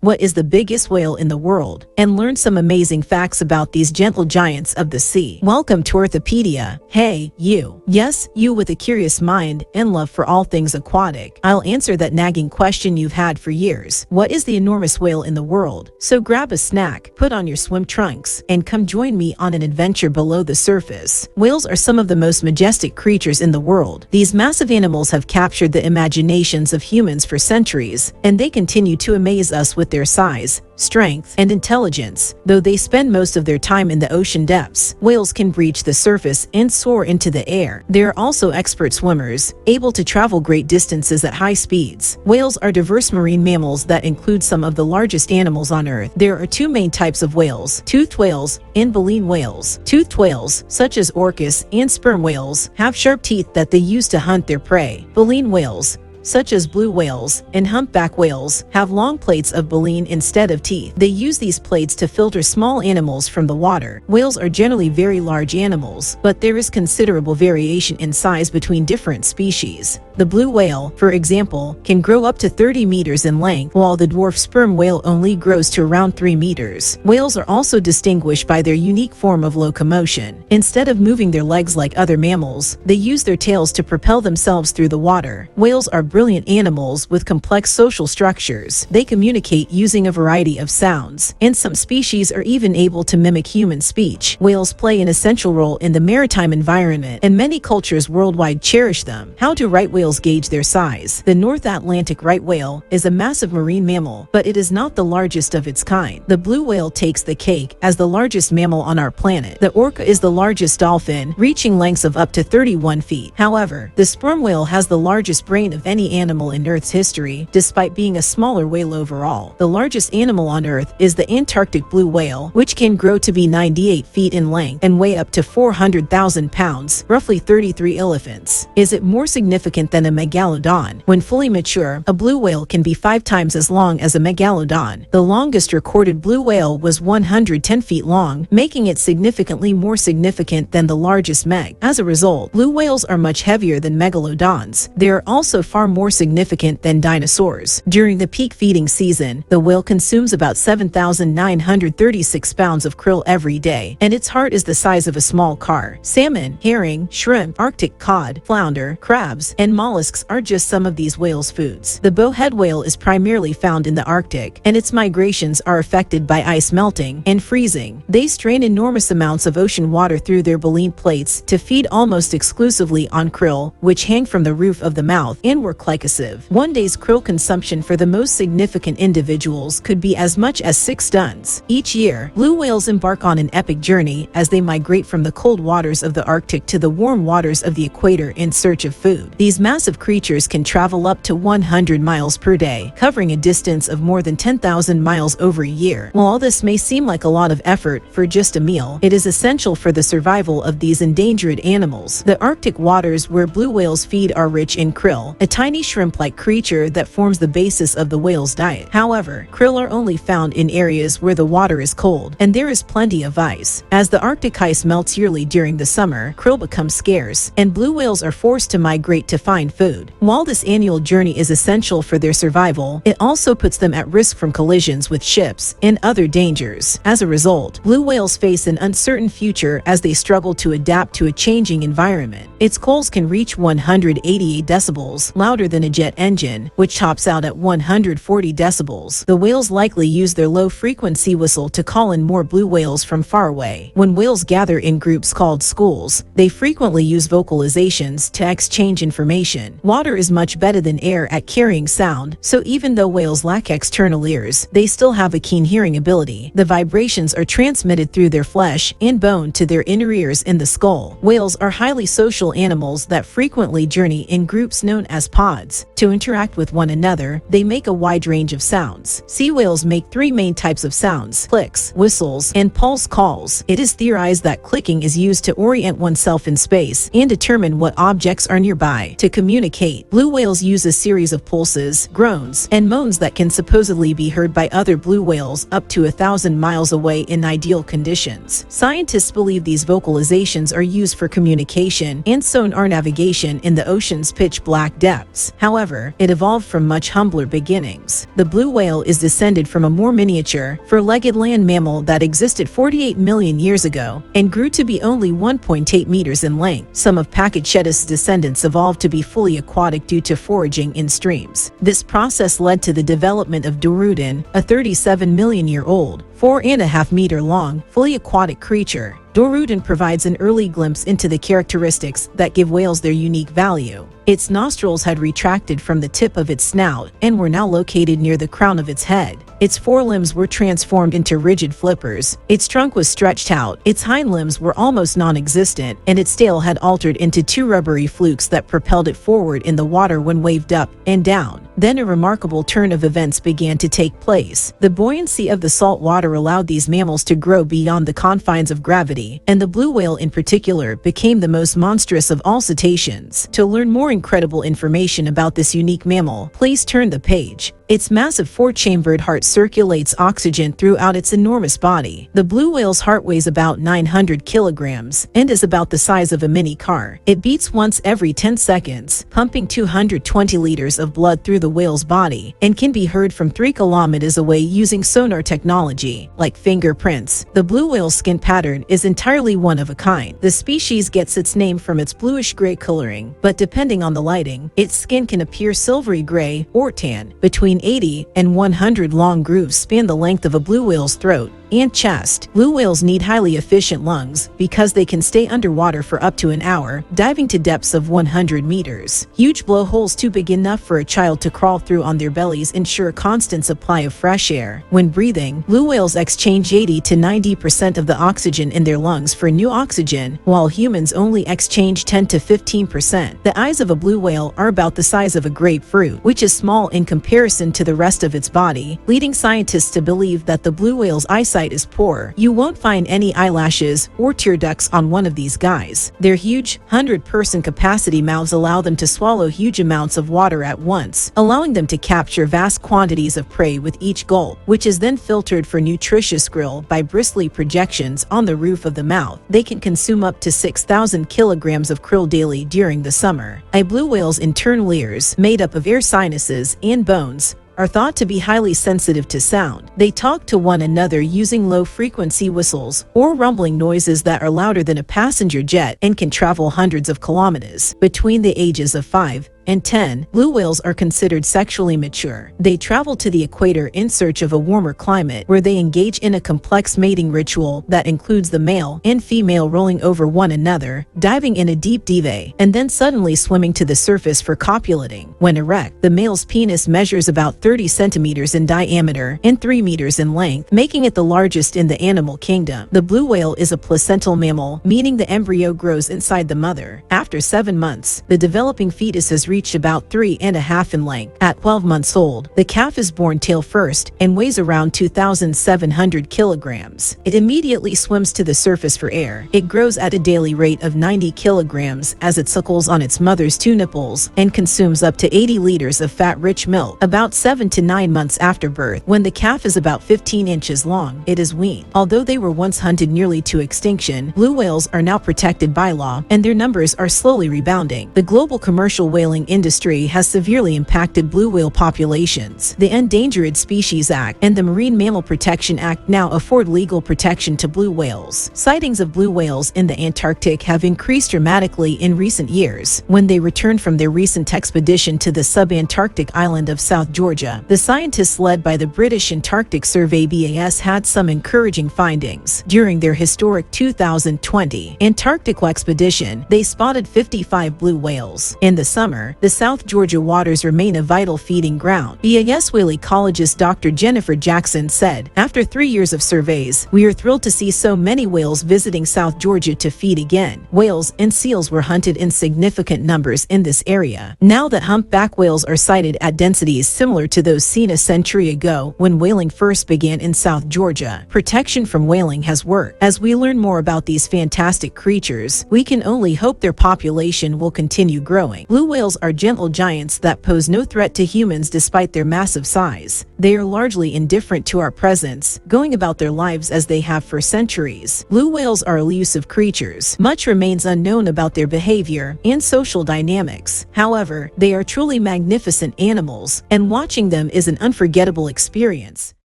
what is the biggest whale in the world, and learn some amazing facts about these gentle giants of the sea. Welcome to Earthopedia. Hey, you. Yes, you with a curious mind and love for all things aquatic. I'll answer that nagging question you've had for years. What is the enormous whale in the world? So grab a snack, put on your swim trunks, and come join me on an adventure below the surface. Whales are some of the most majestic creatures in the world. These massive animals have captured the imaginations of humans for centuries, and they continue to amaze us with their size, strength, and intelligence. Though they spend most of their time in the ocean depths, whales can breach the surface and soar into the air. They are also expert swimmers, able to travel great distances at high speeds. Whales are diverse marine mammals that include some of the largest animals on Earth. There are two main types of whales: toothed whales and baleen whales. Toothed whales, such as orcas and sperm whales, have sharp teeth that they use to hunt their prey. Baleen whales, such as blue whales and humpback whales, have long plates of baleen instead of teeth. They use these plates to filter small animals from the water. Whales are generally very large animals, but there is considerable variation in size between different species. The blue whale, for example, can grow up to 30 meters in length, while the dwarf sperm whale only grows to around 3 meters. Whales are also distinguished by their unique form of locomotion. Instead of moving their legs like other mammals, they use their tails to propel themselves through the water. Whales are brilliant animals with complex social structures. They communicate using a variety of sounds, and some species are even able to mimic human speech. Whales play an essential role in the maritime environment, and many cultures worldwide cherish them. How do right whales gauge their size? The North Atlantic right whale is a massive marine mammal, but it is not the largest of its kind. The blue whale takes the cake as the largest mammal on our planet. The orca is the largest dolphin, reaching lengths of up to 31 feet. However, the sperm whale has the largest brain of any animal in Earth's history, despite being a smaller whale overall. The largest animal on Earth is the Antarctic blue whale, which can grow to be 98 feet in length and weigh up to 400,000 pounds, roughly 33 elephants. Is it more significant than a megalodon? When fully mature, a blue whale can be 5 times as long as a megalodon. The longest recorded blue whale was 110 feet long, making it significantly more significant than the largest meg. As a result, blue whales are much heavier than megalodons. They are also far more significant than dinosaurs. During the peak feeding season, the whale consumes about 7,936 pounds of krill every day, and its heart is the size of a small car. Salmon, herring, shrimp, Arctic cod, flounder, crabs, and mollusks are just some of these whales' foods. The bowhead whale is primarily found in the Arctic, and its migrations are affected by ice melting and freezing. They strain enormous amounts of ocean water through their baleen plates to feed almost exclusively on krill, which hang from the roof of the mouth and work like a sieve. One day's krill consumption for the most significant individuals could be as much as 6 tons. Each year, blue whales embark on an epic journey as they migrate from the cold waters of the Arctic to the warm waters of the equator in search of food. These massive creatures can travel up to 100 miles per day, covering a distance of more than 10,000 miles over a year. While all this may seem like a lot of effort for just a meal, it is essential for the survival of these endangered animals. The Arctic waters where blue whales feed are rich in krill, a tiny shrimp-like creature that forms the basis of the whale's diet. However, krill are only found in areas where the water is cold, and there is plenty of ice. As the Arctic ice melts yearly during the summer, krill become scarce, and blue whales are forced to migrate to find food. While this annual journey is essential for their survival, it also puts them at risk from collisions with ships and other dangers. As a result, blue whales face an uncertain future as they struggle to adapt to a changing environment. Its calls can reach 188 decibels, louder than a jet engine, which tops out at 140 decibels. The whales likely use their low-frequency whistle to call in more blue whales from far away. When whales gather in groups called schools, they frequently use vocalizations to exchange information. Water is much better than air at carrying sound, so even though whales lack external ears, they still have a keen hearing ability. The vibrations are transmitted through their flesh and bone to their inner ears in the skull. Whales are highly social animals that frequently journey in groups known as pods. To interact with one another, they make a wide range of sounds. Sea whales make 3 main types of sounds: clicks, whistles, and pulse calls. It is theorized that clicking is used to orient oneself in space and determine what objects are nearby. To communicate, blue whales use a series of pulses, groans, and moans that can supposedly be heard by other blue whales up to 1,000 miles away in ideal conditions. Scientists believe these vocalizations are used for communication and sonar navigation in the ocean's pitch-black depths. adults. However, it evolved from much humbler beginnings. The blue whale is descended from a more miniature, four-legged land mammal that existed 48 million years ago and grew to be only 1.8 meters in length. Some of Pachycetus' descendants evolved to be fully aquatic due to foraging in streams. This process led to the development of Dorudin, a 37-million-year-old, 4.5-meter long, fully aquatic creature. Dorudin provides an early glimpse into the characteristics that give whales their unique value. Its nostrils had retracted from the tip of its snout and were now located near the crown of its head. Its forelimbs were transformed into rigid flippers, its trunk was stretched out, its hind limbs were almost non-existent, and its tail had altered into two rubbery flukes that propelled it forward in the water when waved up and down. Then a remarkable turn of events began to take place. The buoyancy of the salt water allowed these mammals to grow beyond the confines of gravity, and the blue whale in particular became the most monstrous of all cetaceans. To learn more incredible information about this unique mammal, please turn the page. Its massive four-chambered heart circulates oxygen throughout its enormous body. The blue whale's heart weighs about 900 kilograms and is about the size of a mini car. It beats once every 10 seconds, pumping 220 liters of blood through the whale's body, and can be heard from 3 kilometers away using sonar technology, like fingerprints. The blue whale's skin pattern is entirely one of a kind. The species gets its name from its bluish-gray coloring, but depending on the lighting, its skin can appear silvery gray or tan. Between 80 and 100 long grooves span the length of a blue whale's throat and chest. Blue whales need highly efficient lungs because they can stay underwater for up to an hour, diving to depths of 100 meters. Huge blowholes too big enough for a child to crawl through on their bellies ensure a constant supply of fresh air. When breathing, blue whales exchange 80 to 90% of the oxygen in their lungs for new oxygen, while humans only exchange 10 to 15%. The eyes of a blue whale are about the size of a grapefruit, which is small in comparison to the rest of its body, leading scientists to believe that the blue whale's eyesight is poor. You won't find any eyelashes or tear ducts on one of these guys. Their huge, 100-person capacity mouths allow them to swallow huge amounts of water at once, allowing them to capture vast quantities of prey with each gulp, which is then filtered for nutritious krill by bristly projections on the roof of the mouth. They can consume up to 6,000 kilograms of krill daily during the summer. A blue whale's internal ears, made up of air sinuses and bones, are thought to be highly sensitive to sound. They talk to one another using low-frequency whistles or rumbling noises that are louder than a passenger jet and can travel hundreds of kilometers. Between the ages of 5 and 10, blue whales are considered sexually mature. They travel to the equator in search of a warmer climate where they engage in a complex mating ritual that includes the male and female rolling over one another, diving in a deep dive, and then suddenly swimming to the surface for copulating. When erect, the male's penis measures about 30 centimeters in diameter and 3 meters in length, making it the largest in the animal kingdom. The blue whale is a placental mammal, meaning the embryo grows inside the mother. After 7 months, the developing fetus has reached about 3.5 in length. At 12 months old, the calf is born tail first and weighs around 2,700 kilograms. It immediately swims to the surface for air. It grows at a daily rate of 90 kilograms as it suckles on its mother's 2 nipples and consumes up to 80 liters of fat-rich milk. About 7 to 9 months after birth, when the calf is about 15 inches long, it is weaned. Although they were once hunted nearly to extinction, blue whales are now protected by law, and their numbers are slowly rebounding. The global commercial whaling industry has severely impacted blue whale populations. The Endangered Species Act and the Marine Mammal Protection Act now afford legal protection to blue whales. Sightings of blue whales in the Antarctic have increased dramatically in recent years. When they returned from their recent expedition to the subantarctic island of South Georgia, the scientists led by the British Antarctic Survey (BAS) had some encouraging findings. During their historic 2020 Antarctic expedition, they spotted 55 blue whales. In the summer, the South Georgia waters remain a vital feeding ground. BAS whale ecologist Dr. Jennifer Jackson said, "After 3 years of surveys, we are thrilled to see so many whales visiting South Georgia to feed again." Whales and seals were hunted in significant numbers in this area. Now that humpback whales are sighted at densities similar to those seen a century ago when whaling first began in South Georgia, protection from whaling has worked. As we learn more about these fantastic creatures, we can only hope their population will continue growing. Blue whales are gentle giants that pose no threat to humans despite their massive size. They are largely indifferent to our presence, going about their lives as they have for centuries. Blue whales are elusive creatures. Much remains unknown about their behavior and social dynamics. However, they are truly magnificent animals, and watching them is an unforgettable experience.